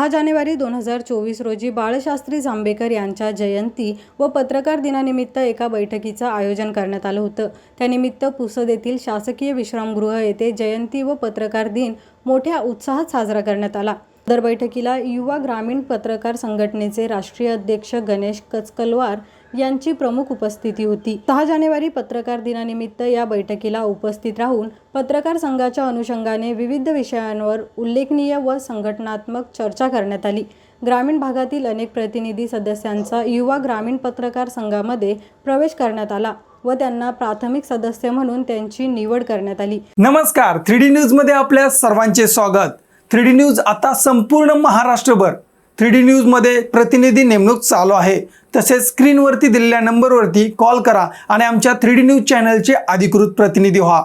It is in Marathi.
6 जानेवारी 2024 रोजी बाळशास्त्री जांभेकर यांच्या जयंती व पत्रकार दिनानिमित्त एका बैठकीचं आयोजन करण्यात आलं होतं। त्यानिमित्त पुसद येथील शासकीय विश्रामगृह येथे जयंती व पत्रकार दिन मोठ्या उत्साहात साजरा करण्यात आला। सदर बैठकीला युवा ग्रामीण पत्रकार संघटनेचे राष्ट्रीय अध्यक्ष गणेश कचकलवार यांची प्रमुख उपस्थिती होती। 6 जानेवारी पत्रकार दिनानिमित्त या बैठकीला उपस्थित राहून पत्रकार संघाच्या अनुषंगाने विविध विषयांवर उल्लेखनीय व संघटनात्मक चर्चा करण्यात आली। ग्रामीण भागातील अनेक प्रतिनिधी सदस्यांचा युवा ग्रामीण पत्रकार संघामध्ये प्रवेश करण्यात आला व त्यांना प्राथमिक सदस्य म्हणून त्यांची निवड करण्यात आली। नमस्कार, 3D न्यूज मध्ये आपल्या सर्वांचे स्वागत। 3D न्यूज आता संपूर्ण महाराष्ट्रभर 3D न्यूज मध्ये प्रतिनिधी नेमणूक चालू आहे। तसेच स्क्रीनवरती दिलेल्या नंबरवरती कॉल करा आणि आमच्या 3D न्यूज चॅनलचे अधिकृत प्रतिनिधी व्हा।